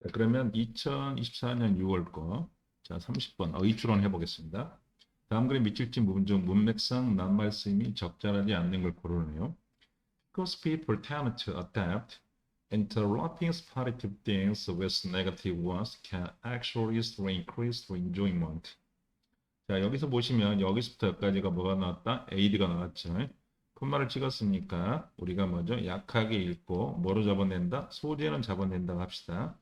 자, 그러면 2024년 6월 거, 자, 30번 어휘추론 해보겠습니다. 다음 글에 미칠진 부분 중 문맥상 낱말쓰임이 적절하지 않는 걸 고르네요. Because people tend to adapt, interrupting positive things with negative ones can actually increase the enjoyment. 자, 여기서 보시면 여기서부터 여기까지가 뭐가 나왔다? AD가 나왔죠. 콤마를 찍었으니까 우리가 먼저 약하게 읽고 뭐로 잡아낸다? 소재는 잡아낸다고 합시다.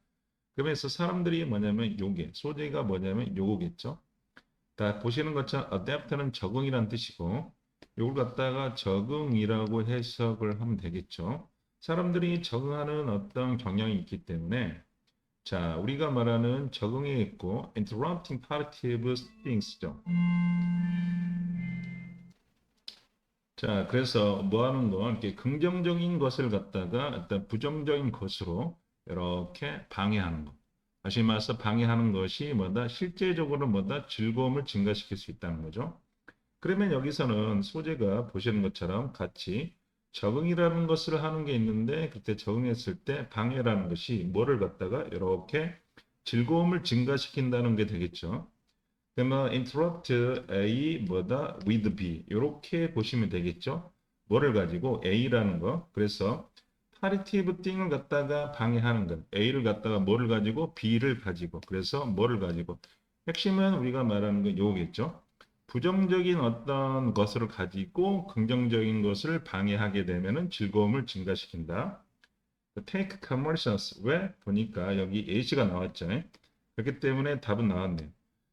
그러면서 사람들이 뭐냐면 요게 소재가 뭐냐면 요거겠죠. 다 보시는 것처럼 adapt는 적응이란 뜻이고 요걸 갖다가 적응이라고 해석을 하면 되겠죠. 사람들이 적응하는 어떤 경향이 있기 때문에 자 우리가 말하는 적응에 있고 interrupting positive things죠. 자 그래서 뭐 하는 거 이렇게 긍정적인 것을 갖다가 어떤 부정적인 것으로 이렇게 방해하는 거. 다시 말해서 방해하는 것이 뭐다? 실제적으로 뭐다? 즐거움을 증가시킬 수 있다는 거죠. 그러면 여기서는 소재가 보시는 것처럼 같이 적응이라는 것을 하는 게 있는데 그때 적응했을 때 방해라는 것이 뭐를 갖다가 이렇게 즐거움을 증가시킨다는 게 되겠죠. 그러면 interrupt A 뭐다? with B 이렇게 보시면 되겠죠. 뭐를 가지고 A라는 거. 그래서 파리티브 띵을 갖다가 방해하는 것. A를 갖다가 뭐를 가지고 B를 가지고. 그래서 뭐를 가지고. 핵심은 우리가 말하는 건 요거겠죠. 부정적인 어떤 것을 가지고 긍정적인 것을 방해하게 되면은 즐거움을 증가시킨다. Take commercials. 왜? 보니까 여기 A가 나왔죠. 그렇기 때문에 답은 나왔네요.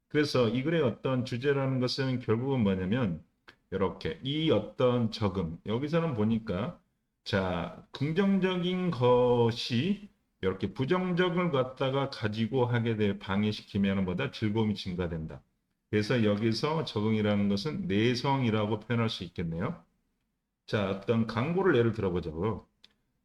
그래서 이 글의 어떤 주제라는 것은 결국은 뭐냐면 이렇게 이 어떤 적응 여기서는 보니까 자 긍정적인 것이 이렇게 부정적을 갖다가 가지고 하게 돼 방해시키면 뭐다 즐거움이 증가된다. 그래서 여기서 적응이라는 것은 내성이라고 표현할 수 있겠네요. 자 어떤 광고를 예를 들어보자고.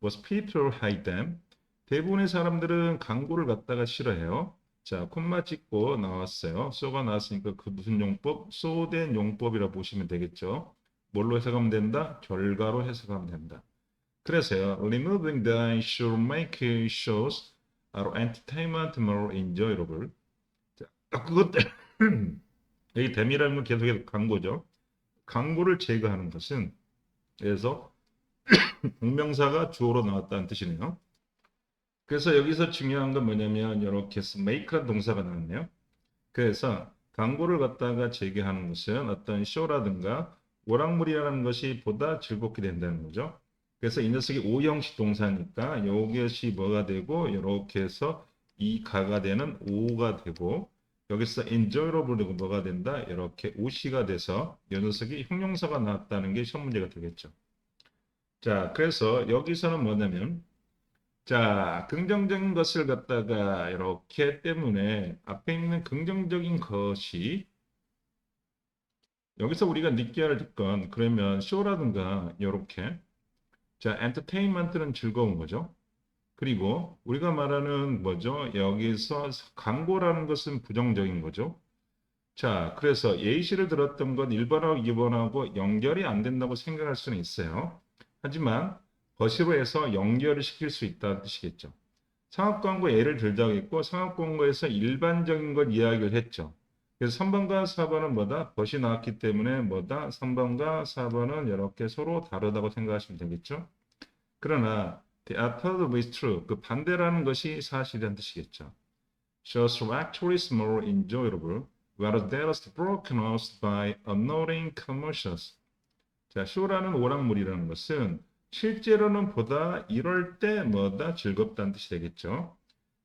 Was people hate them? 대부분의 사람들은 광고를 갖다가 싫어해요. 자, 콤마 찍고 나왔어요. 쏘가 나왔으니까 그 무슨 용법? 쏘된 용법이라 보시면 되겠죠. 뭘로 해석하면 된다? 결과로 해석하면 된다. 그래서요. Removing them should make shows or entertainment more enjoyable. 자, 그것 여기 댐이라는 건 계속해서 광고죠. 광고를 제거하는 것은 그래서 동명사가 주어로 나왔다는 뜻이네요. 그래서 여기서 중요한 건 뭐냐면 이렇게 make라는 동사가 나왔네요. 그래서 광고를 갖다가 재개하는 것은 어떤 쇼라든가 오락물이라는 것이 보다 즐겁게 된다는 거죠. 그래서 이 녀석이 오형식 동사니까 이것이 뭐가 되고 이렇게 해서 이 가가 되는 오가 되고 여기서 enjoyable이 뭐가 된다? 이렇게 오시가 돼서 이 녀석이 형용사가 나왔다는 게 시험 문제가 되겠죠. 자, 그래서 여기서는 뭐냐면 자, 긍정적인 것을 갖다가 이렇게 때문에 앞에 있는 긍정적인 것이 여기서 우리가 느껴야 할 건 그러면 쇼라든가 이렇게 자, 엔터테인먼트는 즐거운 거죠. 그리고 우리가 말하는 뭐죠? 여기서 광고라는 것은 부정적인 거죠. 자, 그래서 예시를 들었던 건 1번하고 2번하고 연결이 안 된다고 생각할 수는 있어요. 하지만 거시로 해서 연결을 시킬 수 있다는 뜻이겠죠. 상업광고 예를 들자고 했고 상업광고에서 일반적인 걸 이야기를 했죠. 그래서 3번과 4번은 뭐다? 벗이 나왔기 때문에 뭐다? 3번과 4번은 이렇게 서로 다르다고 생각하시면 되겠죠. 그러나 the opposite is true. 그 반대라는 것이 사실이라는 뜻이겠죠. Shows are actually more enjoyable, whereas they are broken out by annoying commercials. 자, 쇼라는 오락물이라는 것은 실제로는 보다 이럴 때 뭐다 즐겁다는 뜻이 되겠죠.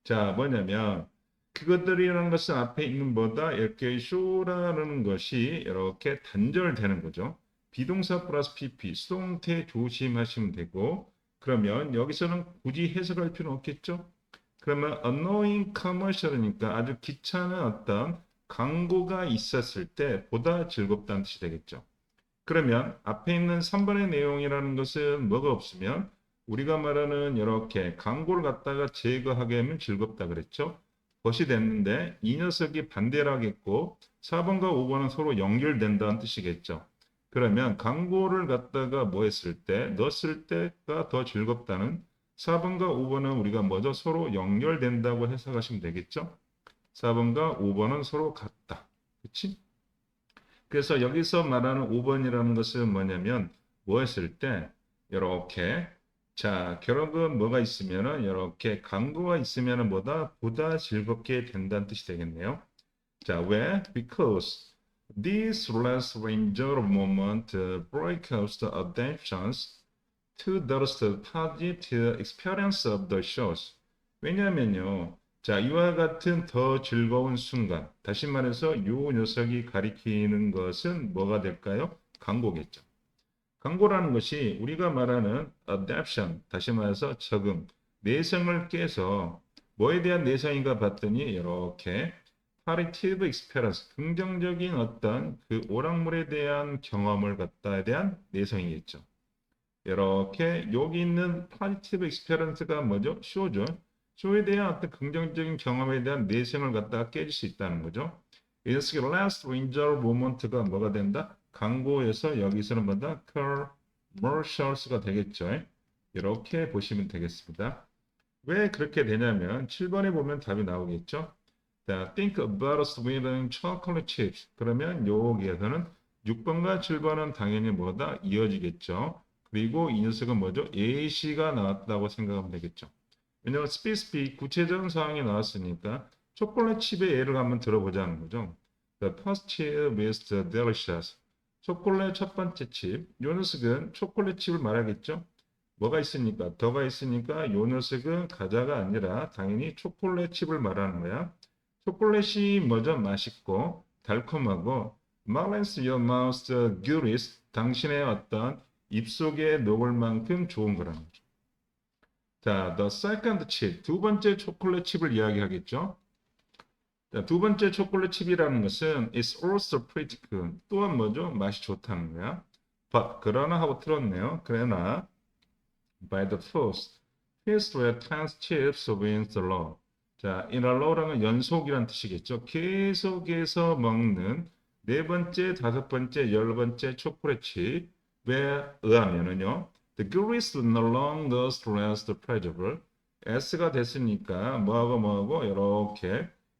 자, 뭐냐면 그것들이라는 것은 앞에 있는 보다 이렇게 쇼라는 것이 이렇게 단절되는 거죠. 비동사 플러스 PP, 수동태 조심하시면 되고 그러면 여기서는 굳이 해석할 필요는 없겠죠. 그러면 annoying commercial이니까 아주 귀찮은 어떤 광고가 있었을 때 보다 즐겁다는 뜻이 되겠죠. 그러면 앞에 있는 3번의 내용이라는 것은 뭐가 없으면 우리가 말하는 이렇게 광고를 갖다가 제거하게 하면 즐겁다 그랬죠. 것이 됐는데 이 녀석이 반대를 하겠고 4번과 5번은 서로 연결된다는 뜻이겠죠. 그러면 광고를 갖다가 뭐 했을 때 넣었을 때가 더 즐겁다는 4번과 5번은 우리가 먼저 서로 연결된다고 해석하시면 되겠죠? 4번과 5번은 서로 같다. 그치? 그래서 여기서 말하는 5번이라는 것은 뭐냐면 뭐 했을 때 이렇게 자 결국은 뭐가 있으면은 이렇게 강도가 있으면은 보다 즐겁게 된다는 뜻이 되겠네요. 자, 왜? Because this last range of moment breaks the adaptations to the positive experience of the shows. 왜냐하면요. 자, 이와 같은 더 즐거운 순간. 다시 말해서 이 녀석이 가리키는 것은 뭐가 될까요? 광고겠죠. 광고라는 것이 우리가 말하는 adaptation, 다시 말해서 적응, 내성을 깨서 뭐에 대한 내성인가 봤더니 이렇게 positive experience, 긍정적인 어떤 그 오락물에 대한 경험을 갖다에 대한 내성이겠죠. 이렇게 여기 있는 positive experience가 뭐죠? 쇼죠. 쇼에 대한 어떤 긍정적인 경험에 대한 내성을 갖다가 깨질 수 있다는 거죠. It's last enjoy moment가 뭐가 된다? 광고에서 여기서는 뭐다? commercials가 되겠죠. 이렇게 보시면 되겠습니다. 왜 그렇게 되냐면 7번에 보면 답이 나오겠죠. 자, think about us with chocolate chips. 그러면 여기에서는 6번과 7번은 당연히 뭐다? 이어지겠죠. 그리고 이 녀석은 뭐죠? 예시가 나왔다고 생각하면 되겠죠. 왜냐하면 스피스피 구체적인 상황이 나왔으니까 초콜릿 칩의 예를 한번 들어보자는 거죠. The first chip is the delicious. 초콜릿 첫 번째 칩. 요 녀석은 초콜릿 칩을 말하겠죠. 뭐가 있으니까 더가 있으니까 요 녀석은 가자가 아니라 당연히 초콜릿 칩을 말하는 거야. 초콜릿이 뭐죠? 맛있고 달콤하고 Melons your mouth goodies. 당신의 어떤 입속에 녹을 만큼 좋은 거라는 거죠. 자, the second chip. 두 번째 초콜릿 칩을 이야기하겠죠. 자, 두 번째 초콜릿 칩이라는 것은 is also pretty good. 또한 뭐죠? 맛이 좋다는 거야. But 그러나 하고 틀었네요. 그러나 by the first, first were 10 chips wins the law. 자, in a row라는 연속이란 뜻이겠죠. 계속해서 먹는 네 번째, 다섯 번째, 열 번째 초콜릿 칩에 의하면은요. The grease no longer stress the pleasurable. S가 됐으니까 뭐하고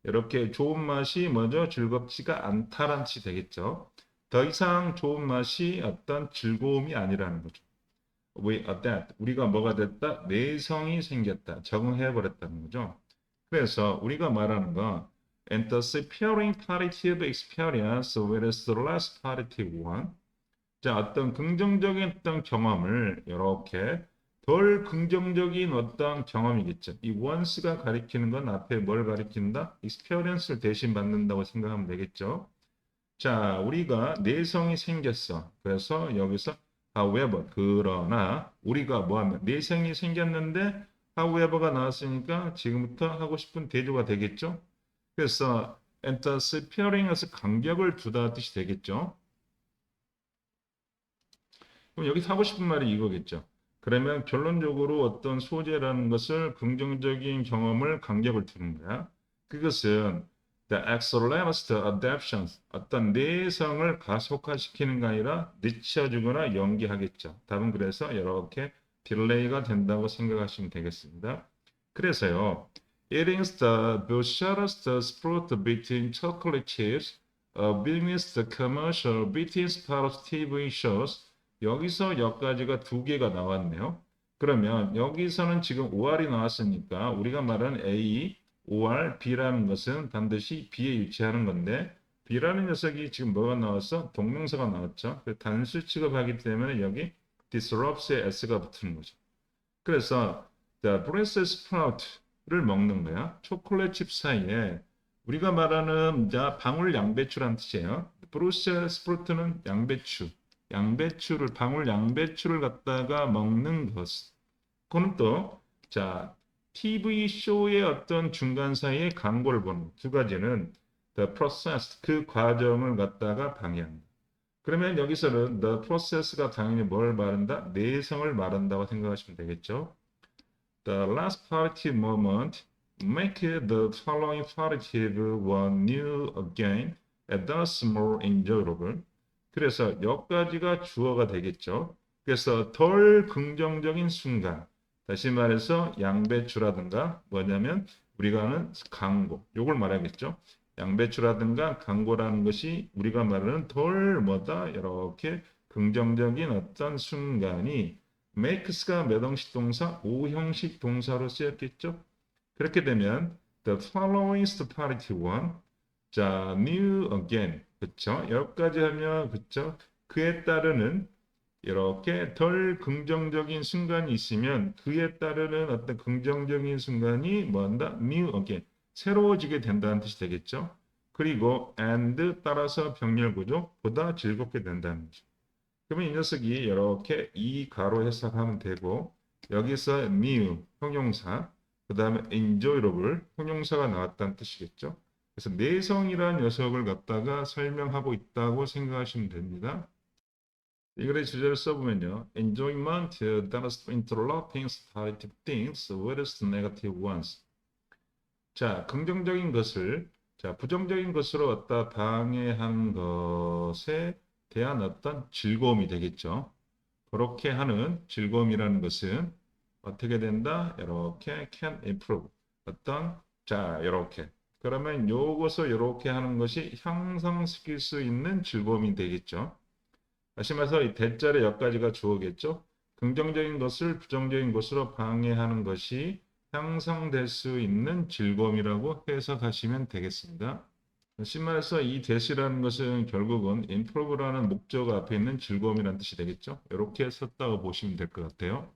이렇게 좋은 맛이 뭐죠? 즐겁지가 않다라는 뜻이 되겠죠. 더 이상 좋은 맛이 어떤 즐거움이 아니라는 거죠. We adapt. 우리가 뭐가 됐다? 내성이 생겼다. 적응해 버렸다는 거죠. 그래서 우리가 말하는 건 and the superior positive experience whereas the less positive one. 자, 어떤 긍정적인 어떤 경험을 이렇게 덜 긍정적인 어떤 경험이겠죠. 이 once가 가리키는 건 앞에 뭘 가리킨다? experience를 대신 받는다고 생각하면 되겠죠. 자, 우리가 내성이 생겼어. 그래서 여기서 however, 그러나 우리가 뭐하면 내성이 생겼는데 however가 나왔으니까 지금부터 하고 싶은 대조가 되겠죠. 그래서 and sparing에서 간격을 두다 뜻이 되겠죠. 그럼 여기서 하고 싶은 말이 이거겠죠. 그러면 결론적으로 어떤 소재라는 것을 긍정적인 경험을 간격을 두는 거야. 그것은 the accelerates the adaptations. 어떤 내성을 가속화시키는 게 아니라 늦춰주거나 연기하겠죠. 답은 그래서 이렇게 딜레이가 된다고 생각하시면 되겠습니다. 그래서요. Eating the shortest sport between chocolate chips, business the commercial between sports TV shows. 여기서 여기까지가 두 개가 나왔네요. 그러면 여기서는 지금 OR이 나왔으니까 우리가 말하는 A, OR, B라는 것은 반드시 B에 위치하는 건데 B라는 녀석이 지금 뭐가 나왔어? 동명사가 나왔죠. 단수 취급하기 때문에 여기 disrupt에 S가 붙는 거죠. 그래서 Brussels sprout를 먹는 거야. 초콜릿 칩 사이에 우리가 말하는 방울 양배추라는 뜻이에요. Brussels sprout는 양배추. 양배추를 방울 양배추를 갖다가 먹는 것. 그거는 또 자, TV 쇼의 어떤 중간 사이에 광고를 보는 두 가지는 the process 그 과정을 갖다가 방해한다. 그러면 여기서는 the process가 당연히 뭘 말한다? 내성을 말한다고 생각하시면 되겠죠. The last positive moment make the following positive one new again and thus more enjoyable. 그래서 여기까지가 주어가 되겠죠. 그래서 덜 긍정적인 순간, 다시 말해서 양배추라든가 뭐냐면 우리가 하는 강고, 요걸 말하겠죠. 양배추라든가 강고라는 것이 우리가 말하는 덜 뭐다 이렇게 긍정적인 어떤 순간이 makes가 몇 형식 동사? 5형식 동사로 쓰였겠죠. 그렇게 되면 the following superlative one, 자 new again, 그쵸? 여기까지 하면 그쵸? 그에 따르는 이렇게 덜 긍정적인 순간이 있으면 그에 따르는 어떤 긍정적인 순간이 뭔다? new again, 새로워지게 된다는 뜻이 되겠죠. 그리고 and 따라서 병렬 구조 보다 즐겁게 된다는 거죠. 그러면 이 녀석이 이렇게 이 가로 해석하면 되고 여기서 new 형용사 그 다음에 enjoyable 형용사가 나왔다는 뜻이겠죠. 그래서 내성이라는 녀석을 갖다가 설명하고 있다고 생각하시면 됩니다. 이글의 주제를 써보면요. Enjoyment does interloping positive things whereas negative ones. 자, 긍정적인 것을 자, 부정적인 것으로 갖다 방해한 것에 대한 어떤 즐거움이 되겠죠. 그렇게 하는 즐거움이라는 것은 어떻게 된다? 이렇게 can improve. 어떤 자, 이렇게. 그러면 요것을 이렇게 하는 것이 향상시킬 수 있는 즐거움이 되겠죠. 다시 말해서 이 대절의 여기까지가 주어겠죠. 긍정적인 것을 부정적인 것으로 방해하는 것이 향상될 수 있는 즐거움이라고 해석하시면 되겠습니다. 다시 말해서 이 대시라는 것은 결국은 improve라는 목적 앞에 있는 즐거움이라는 뜻이 되겠죠. 이렇게 썼다고 보시면 될 것 같아요.